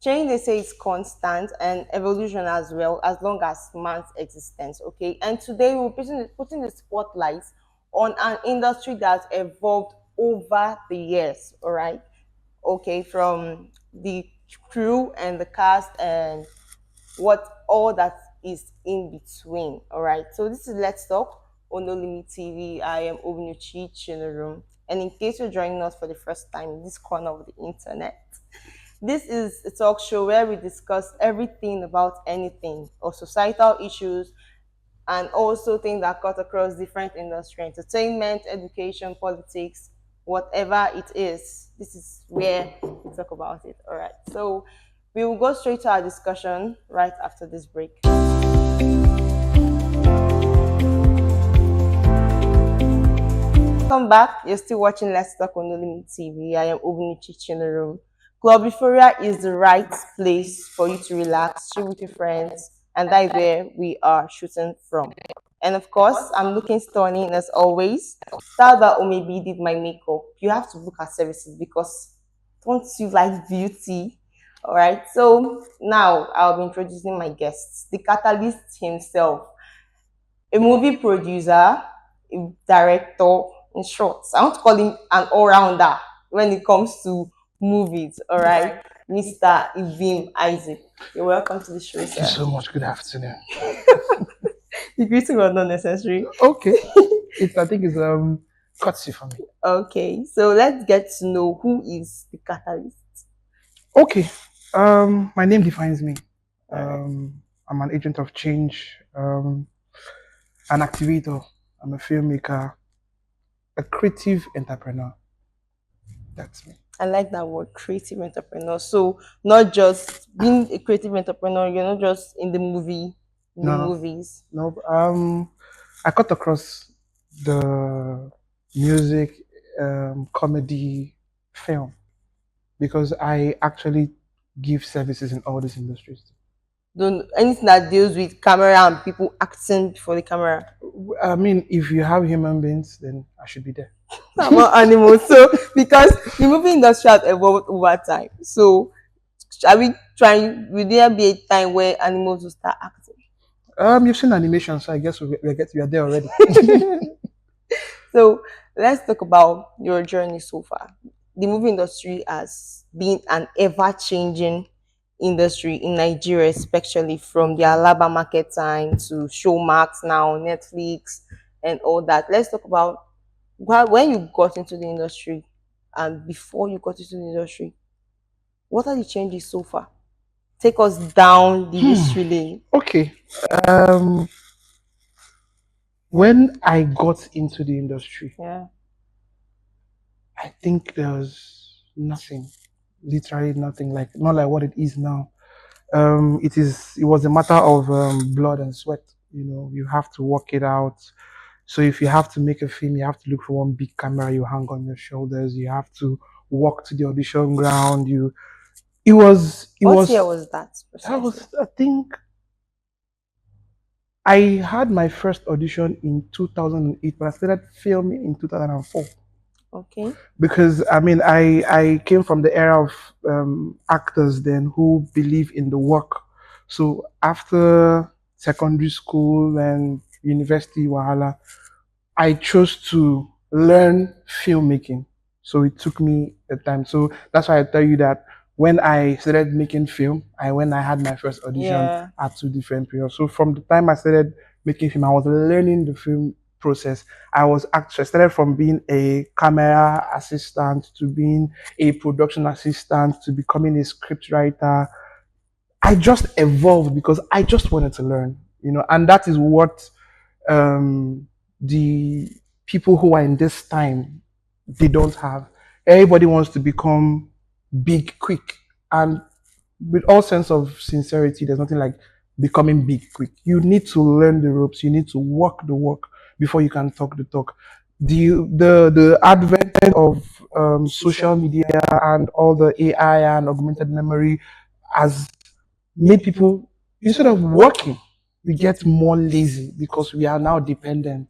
Change, they say, is constant and evolution as well, as long as man's existence. Okay, and today we're putting the spotlight on an industry that's evolved over the years. All right, okay, from the crew and the cast and what all that is in between. All right, so this is Let's Talk on No Limit TV. I am Obunuchi in the room, and in case you're joining us for the first time in this corner of the internet, this is a talk show where we discuss everything about anything or societal issues and also things that cut across different industry, entertainment, education, politics, whatever it is. This is where we talk about it. All right. So we will go straight to our discussion right after this break. Welcome back. You're still watching Let's Talk on No Limit TV. I am Obunuchi in the room. Club Euphoria is the right place for you to relax, chill with your friends, and that is where we are shooting from. And of course, I'm looking stunning as always. Style that Omebi did my makeup. You have to book her services because don't you like beauty? All right. So now I'll be introducing my guests. The Catalyst himself, a movie producer, a director, in short. I want to call him an all-rounder when it comes to movies. All right, Mr. Ibim Isaac. You're welcome to the show, Thank you sir. so much. Good afternoon. The greeting was not necessary. Okay. I think it's courtesy for me. Okay, so let's get to know who is the Catalyst. Okay. My name defines me. All right. I'm an agent of change, an activator, I'm a filmmaker, a creative entrepreneur. That's me. I like that word, creative entrepreneur. So not just being a creative entrepreneur, you're not just in the No, movies. no. I cut across the music, comedy, film because I actually give services in all these industries. Don't anything that deals with camera and people acting before the camera. I mean, if you have human beings, then I should be there. I'm not animals. So because the movie industry has evolved over time. So are we trying will there be a time where animals will start acting? You've seen animation, so I guess we are there already. So let's talk about your journey so far. The movie industry has been an ever changing industry in Nigeria, especially from the Alaba market time to Showmax now, Netflix, and all that. Let's talk about when you got into the industry and before you got into the industry. What are the changes so far? Take us down the history lane. Okay. Um, when I got into the industry, Yeah. I think there was nothing, literally nothing, like not like what it is now. It was a matter of blood and sweat. You have to work it out. So if you have to make a film, you have to look for one big camera you hang on your shoulders. You have to walk to the audition ground. It What year was was that that precisely? was I think I had my first audition in 2008, but I started filming in 2004 Okay. because I mean I came from the era of actors then who believe in the work. So after secondary school and university wahala, I chose to learn filmmaking. So it took me a time. So that's why I tell you that when I started making film, when I had my first audition Yeah. at two different periods. So from the time I started making film, I was learning the film process. I started from being a camera assistant to being a production assistant to becoming a script writer. I just evolved because I just wanted to learn, and that is what the people who are in this time they don't have. Everybody wants to become big quick, and with all sense of sincerity, there's nothing like becoming big quick. You need to learn the ropes. You need to walk the walk before you can talk the talk. The advent of social media and all the AI and augmented memory has made people, instead of working, we get more lazy because we are now dependent.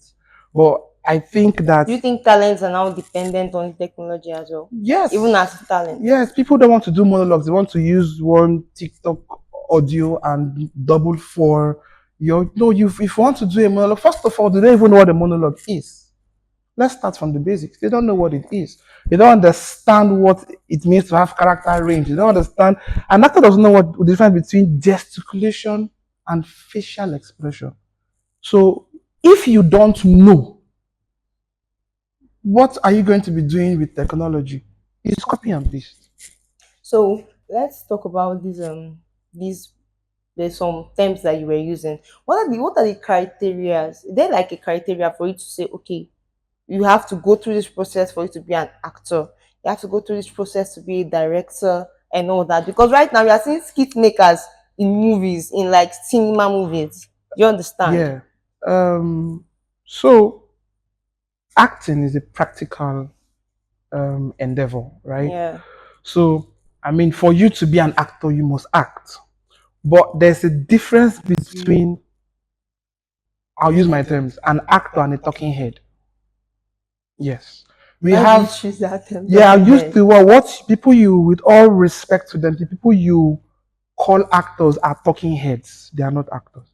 But I think that Do you think talents are now dependent on technology as well? Even yes, as talents. yes, people don't want to do monologues. They want to use one TikTok audio and double for your no. You if you want to do a monologue, first of all, they don't even know what a monologue is. Let's start from the basics. They don't know what it is. They don't understand what it means to have character range. They don't understand. An actor doesn't know what the difference between gesticulation and facial expression. So if you don't know, what are you going to be doing with technology? It's copy and paste. So let's talk about these there's some terms that you were using. What are the criteria? Is there like a criteria for you to say, okay, you have to go through this process for you to be an actor. You have to go through this process to be a director and all that. Because right now we are seeing skit makers in movies, in like cinema movies. Do you understand? Yeah. So acting is a practical endeavor, right? Yeah. So I mean, for you to be an actor, you must act. But there's a difference between, I'll use my terms, an actor and a talking head. Yes. We Why do you have, choose that term yeah, I talking used head? to, well, what people you, with all respect to them, the people you call actors are talking heads. They are not actors.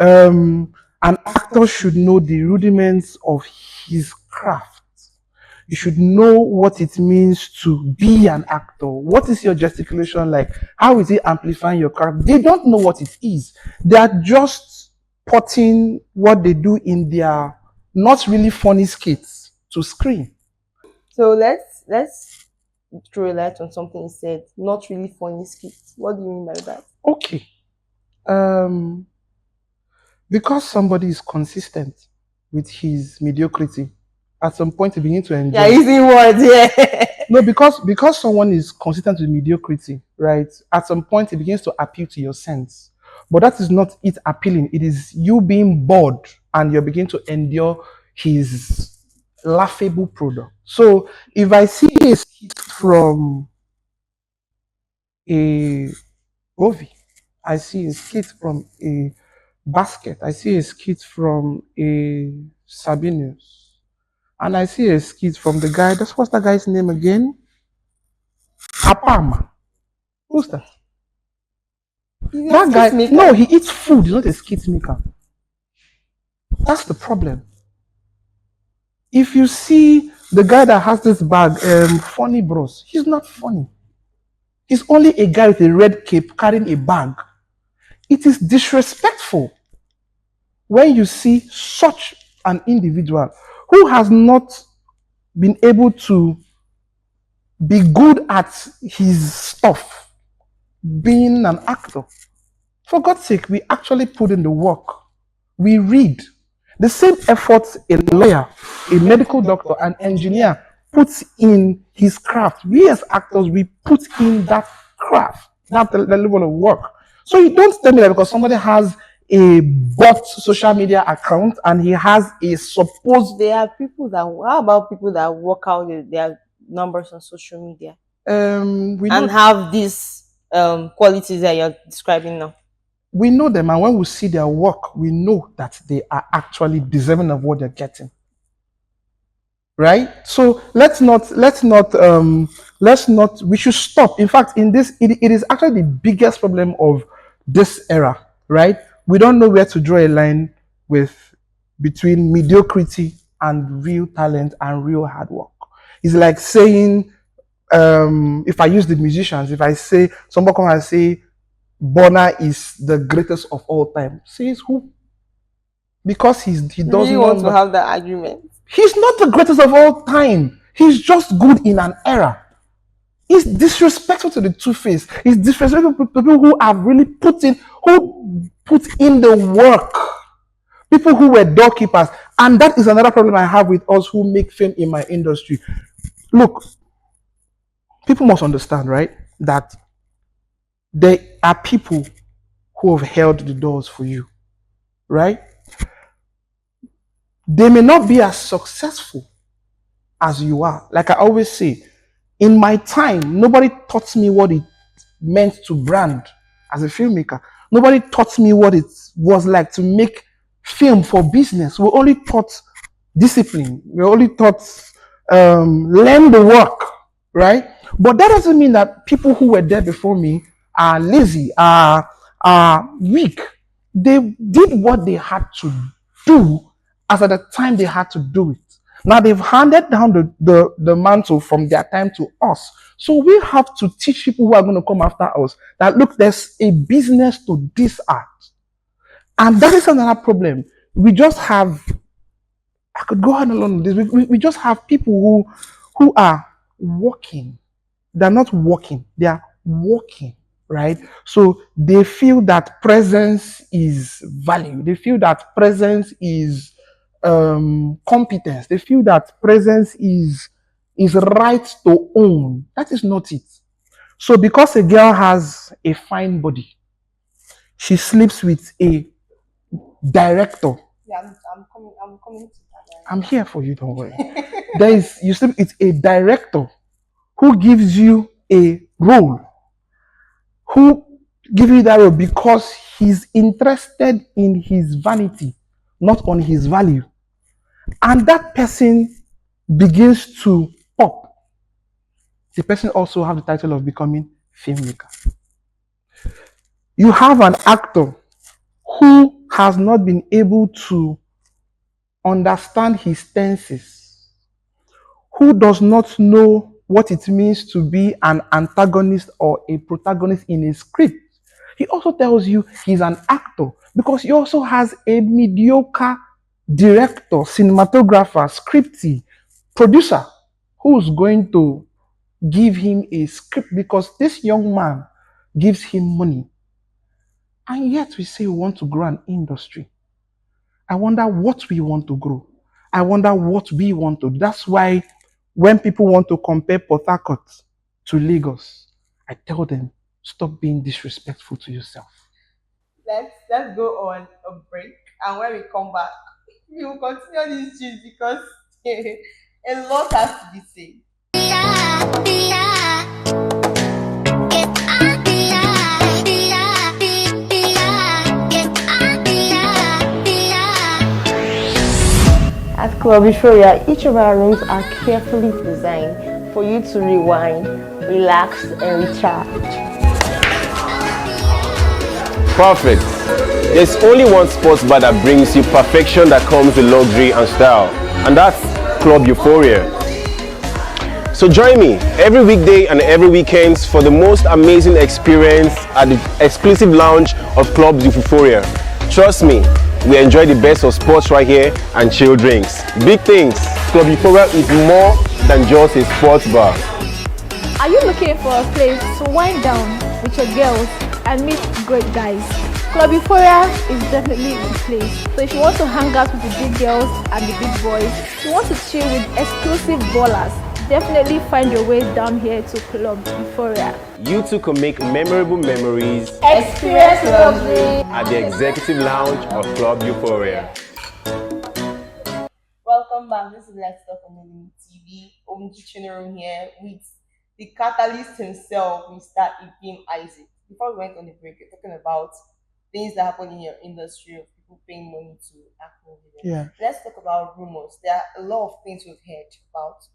An actor should know the rudiments of his craft. You should know what it means to be an actor. What is your gesticulation like? How is it amplifying your character? They don't know what it is. They are just putting what they do in their not really funny skits to screen. So let's throw a light on something you said. Not really funny skits. What do you mean by that? Okay. Um, because somebody is consistent with his mediocrity, at some point he begins to Yeah, enjoy. using words, yeah. No, because someone is consistent with mediocrity, right? At some point, it begins to appeal to your sense. But that is not it appealing. It is you being bored and you're beginning to endure his laughable product. So if I see a skit from a movie, I see a skit from a basket, I see a skit from a Sabinius, and I see a skit from the guy. That's what's that guy's name again? Apama. Who's that? He's a That skit guy, no, maker. he eats food. He's not a skit maker. That's the problem. If you see the guy that has this bag, funny bros, he's not funny. He's only a guy with a red cape carrying a bag. It is disrespectful when you see such an individual who has not been able to be good at his stuff, being an actor. For God's sake, we actually put in the work. We read. The same efforts a lawyer, a medical doctor, an engineer puts in his craft. We as actors, we put in that craft, that level of work. So you don't tell me that because somebody has a bot social media account and he has a supposed There are people that, how about people that work out their numbers on social media we and know have these qualities that you're describing now? we know them, and when we see their work, we know that they are actually deserving of what they're getting. Right? So let's not we should stop. In fact, in this it is actually the biggest problem of this era, right? We don't know where to draw a line with between mediocrity and real talent and real hard work. It's like saying, if I use the musicians, if I say somebody come and say Bonner is the greatest of all time, says who? Because he You does really not want to know. have that argument? He's not the greatest of all time. He's just good in an era. It's disrespectful to the two-face. It's disrespectful to people who have really who put in the work. People who were doorkeepers. And that is another problem I have with us who make film in my industry. Look, people must understand, right, that there are people who have held the doors for you, right? They may not be as successful as you are. Like I always say, in my time, nobody taught me what it meant to brand as a filmmaker. Nobody taught me what it was like to make film for business. We only taught discipline. We're only taught learn the work, right? But that doesn't mean that people who were there before me are lazy, are weak. They did what they had to do as at the time they had to do it. Now they've handed down the mantle from their time to us. So we have to teach people who are going to come after us that look, there's a business to this art. And that is another problem. We just have, I could go on along with this. We just have people who are working. They're not working, they are working, right? So they feel that presence is value. They feel that presence is competence. They feel that presence is right to own. That is not it. So because a girl has a fine body, she sleeps with a director. Yeah, I'm coming to that. I'm here for you, don't worry. You sleep with a director who gives you a role, who gives you that role because he's interested in his vanity, not on his value. And that person begins to pop. The person also have the title of becoming filmmaker. You have an actor who has not been able to understand his tenses, who does not know what it means to be an antagonist or a protagonist in a script. He also tells you he's an actor because he also has a mediocre director, cinematographer, scripty, producer who's going to give him a script because this young man gives him money. And yet we say we want to grow an industry. I wonder what we want to grow. I wonder what we want to do. That's why when people want to compare Port Harcourt to Lagos, I tell them, stop being disrespectful to yourself. Let's go on a break, and when we come back, we will continue this gist because a lot has to be said. At Club Euphoria, each of our rooms are carefully designed for you to rewind, relax, and recharge. Perfect. There's only one sports bar that brings you perfection that comes with luxury and style, and that's Club Euphoria. So join me every weekday and every weekends for the most amazing experience at the exclusive lounge of Club Euphoria. Trust me, we enjoy the best of sports right here and chill drinks. Big things. Club Euphoria is more than just a sports bar. Are you looking for a place to wind down with your girls and meet great guys? Club Euphoria is definitely the place. So if you want to hang out with the big girls and the big boys, you want to chill with exclusive ballers, definitely find your way down here to Club Euphoria. You too can make memorable memories Experience luxury at the executive lounge of Club Euphoria. Welcome back. This is Let's Talk on Movie TV. Omji Chinerum here with the catalyst himself, Mr. Ibim Isaac. Before we went on the break, we're talking about things that happen in your industry of people paying money to act movie. Yeah. Let's talk about rumors. There are a lot of things we've heard about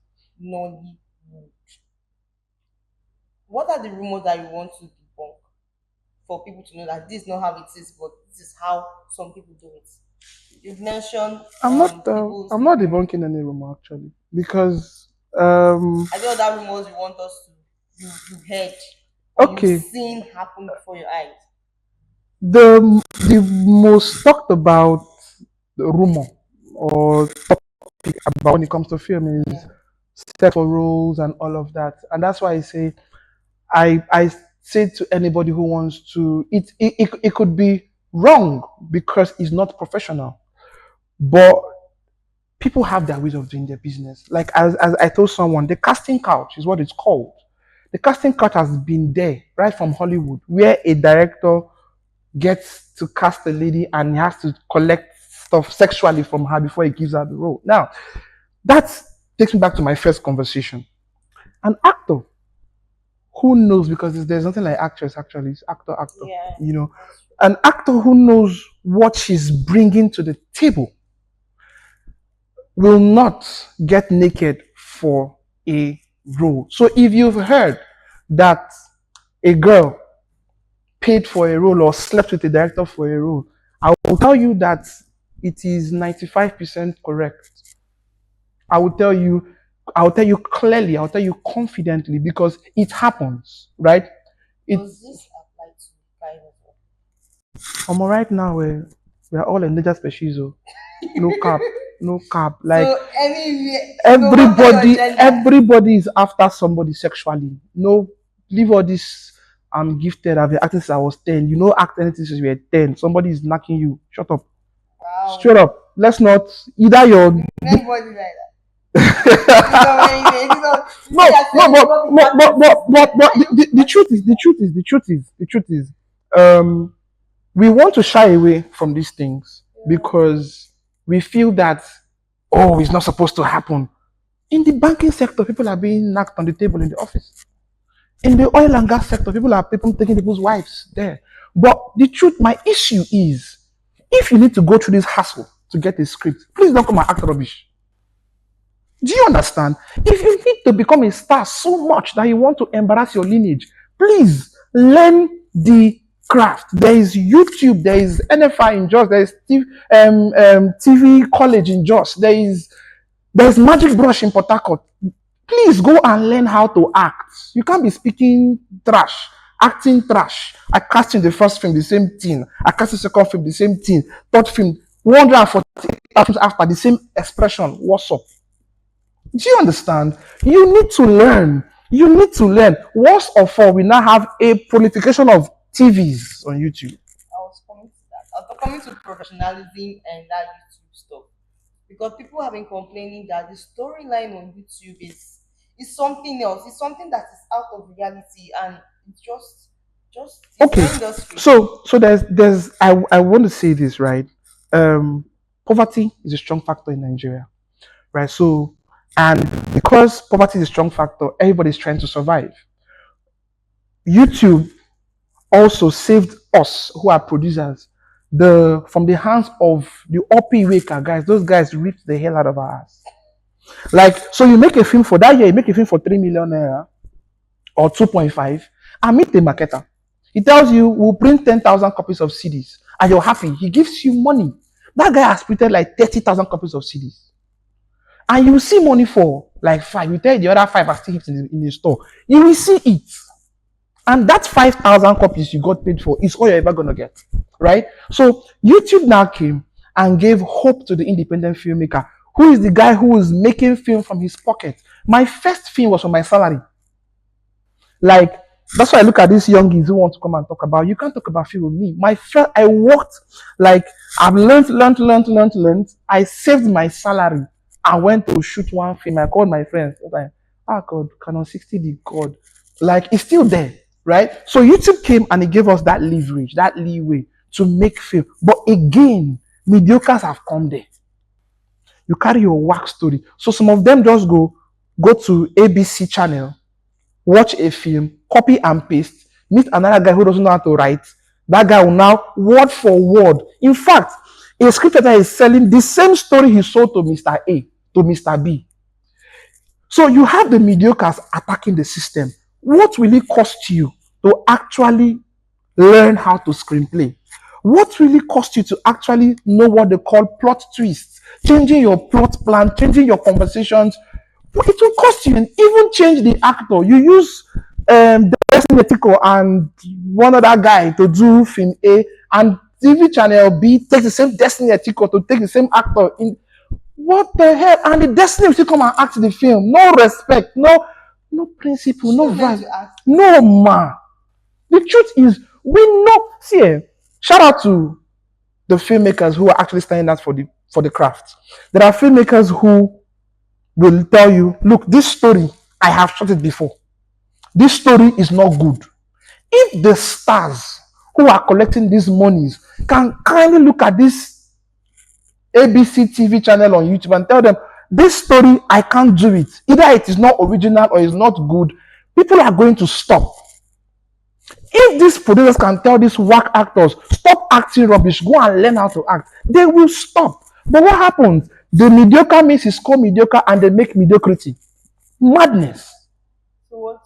Nollywood. What are the rumors that you want to debunk for people to know that this is not how it is, but this is how some people do it? You've mentioned I'm not debunking any rumor actually because are there other rumors you want us to you heard or Okay. you've seen happen before your eyes? the most talked about rumor or topic about when it comes to film is set for roles and all of that, and that's why I say to anybody who wants to, it could be wrong because it's not professional, but people have their ways of doing their business. Like as I told someone, the casting couch is what it's called. The casting couch has been there right from Hollywood, where a director gets to cast a lady and he has to collect stuff sexually from her before he gives her the role. Now, that takes me back to my first conversation. An actor who knows, because there's nothing like actress actually, it's actor. Yeah. You know, an actor who knows what she's bringing to the table will not get naked for a role. So if you've heard that a girl paid for a role or slept with a director for a role, I will tell you that it is 95% correct. I will tell you, I'll tell you clearly, I'll tell you confidently because it happens, right? Does this apply to private Right now we are all endangered species. Oh. No cap, no cap. Like so anyway, no matter your everybody, gender. everybody is after somebody sexually. No, leave all this. I'm gifted. I've been acting since I was 10. You know, act anything since you were 10. Somebody is knocking you. Shut up. Wow. Straight up. Let's not either your Anybody like that. It's not anything. It's not. but the truth is, we want to shy away from these things because we feel that, oh, it's not supposed to happen. In the banking sector, people are being knocked on the table in the office. In the oil and gas sector, people taking people's wives there. But the truth, my issue is, if you need to go through this hassle to get a script, please don't come and act rubbish. Do you understand? If you need to become a star so much that you want to embarrass your lineage, please learn the craft. There is YouTube, there is NFI in Jos, there is TV college in Jos, there's Magic Brush in Port Harcourt. Please go and learn how to act. You can't be speaking trash, acting trash. I cast in the first film the same thing. I cast in the second film the same thing. Third film, 148 films after the same expression. What's up? Do you understand? You need to learn. You need to learn. Worst of all, we now have a proliferation of TVs on YouTube. I was coming to that. I was coming to professionalism and that YouTube stuff. Because people have been complaining that the storyline on YouTube is something else. It's something that is out of reality and it's just it's Okay. industry. So there's I want to say this, right? Poverty is a strong factor in Nigeria. Right? So and because poverty is a strong factor, everybody's trying to survive. YouTube also saved us who are producers from the hands of the OP Waker guys. Those guys ripped the hell out of our ass. Like, so you make a film for that year, you make a film for 3 million naira or 2.5 and meet the marketer. He tells you, we'll print 10,000 copies of CDs and you're happy. He gives you money. That guy has printed like 30,000 copies of CDs. And you will see money for like 5. You tell the other 5 are still in the store. You will see it. And that 5,000 copies you got paid for is all you're ever going to get. Right? So YouTube now came and gave hope to the independent filmmaker, who is the guy who is making film from his pocket. My first film was from my salary. Like, that's why I look at these youngies who want to come and talk about, you can't talk about film with me. I worked, like, I've learned. I saved my salary. I went to shoot one film. I called my friends. I was like, God, Canon 60D, God. Like, it's still there, right? So YouTube came and it gave us that leverage, that leeway to make film. But again, mediocres have come there. You carry your work story. So some of them just go to ABC channel, watch a film, copy and paste, meet another guy who doesn't know how to write. That guy will now, word for word. In fact, a scriptwriter is selling the same story he sold to Mr. A, to Mr. B. So you have the mediocres attacking the system. What will it cost you to actually learn how to screenplay? What really cost you to actually know what they call plot twists, changing your plot plan, changing your conversations? It will cost you, and even change the actor. You use Destiny Etiko and one other guy to do film A, and TV channel B takes the same Destiny Etiko to take the same actor in. What the hell? And the Destiny will still come and act the film. No respect, no principle, no value. No, man. The truth is, we know. See, shout out to the filmmakers who are actually standing out for the craft. There are filmmakers who will tell you, look, this story, I have shot it before. This story is not good. If the stars who are collecting these monies can kindly look at this ABC TV channel on YouTube and tell them, this story, I can't do it. Either it is not original or it's not good, people are going to stop. If these producers can tell these whack actors, stop acting rubbish, go and learn how to act, they will stop. But what happens? The mediocre means it's called mediocre and they make mediocrity. Madness. So what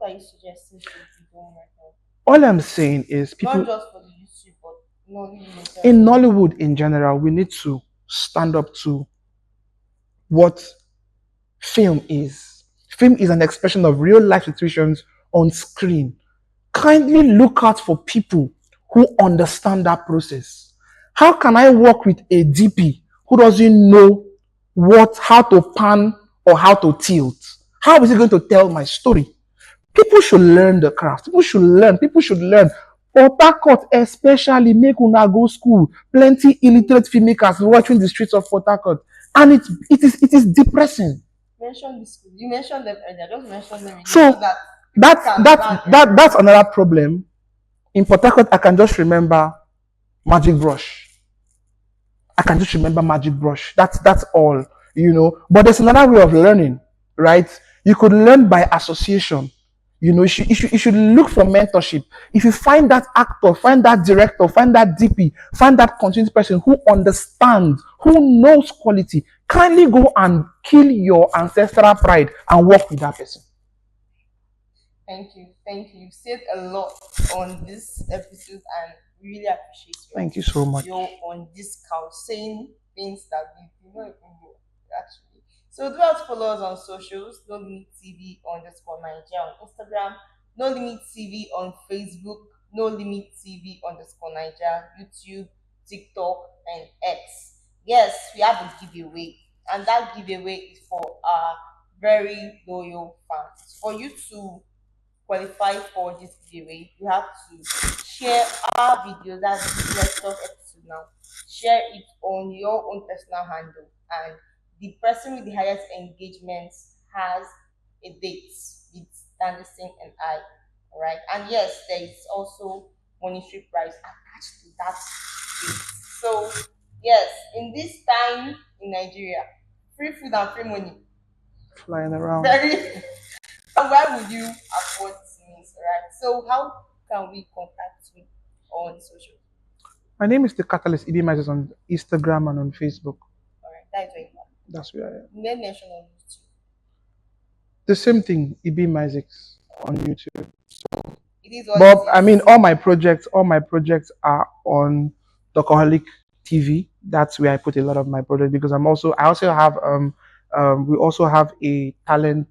are you suggesting to be done right now? All I'm saying is Not people just for the YouTube, but Nollywood in in general. Nollywood in general, we need to stand up to what film is. Film is an expression of real life situations on screen. Kindly look out for people who understand that process. How can I work with a DP who doesn't know how to pan or how to tilt? How is he going to tell my story? People should learn the craft. People should learn. People should learn. Port Harcourt, especially, make una go school. Plenty illiterate filmmakers watching the streets of Port Harcourt, and it is depressing. Mention this school. You mentioned them earlier. Just mention them again So so that that's can that's bag that's another problem. In Port Harcourt, I can just remember Magic Brush. I can just remember Magic Brush. That's all, But there's another way of learning, right? You could learn by association. You should look for mentorship. If you find that actor, find that director, find that DP, find that content person who understands, who knows quality, kindly go and kill your ancestral pride and work with that person. Thank you. Thank you. You said a lot on this episode and we really appreciate you. Thank you so much. You're on this couch saying things that we do not even know actually. So do not follow us on socials, No Limit TV _Nigeria on Instagram, No Limit TV on Facebook, No Limit TV _Nigeria, YouTube, TikTok, and X. Yes, we have a giveaway, and that giveaway is for our very loyal fans. For you to qualify for this giveaway, you have to share our video, that's the lecture episode now. Share it on your own personal handle, and the person with the highest engagement has a date with Anderson and I. Alright. And yes, there is also monetary prize attached to that date. So yes, in this time in Nigeria, free food and free money. Flying around. Very why would you afford things, right? So how can we contact you on social? My name is the Catalyst Ibim Catalyst on Instagram and on Facebook. All right, that's very important. That's where I am. Name mention on YouTube. The same thing, Ibim Isaacs on YouTube. It is what But it is. I mean, all my projects are on Docaholic TV. That's where I put a lot of my projects because I also have we also have a talent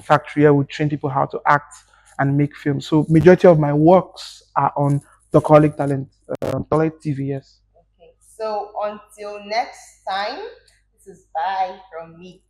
factory where we train people how to act and make films. So majority of my works are on Docaholic Talent TV. Yes. Okay. So until next time, this is bye from me.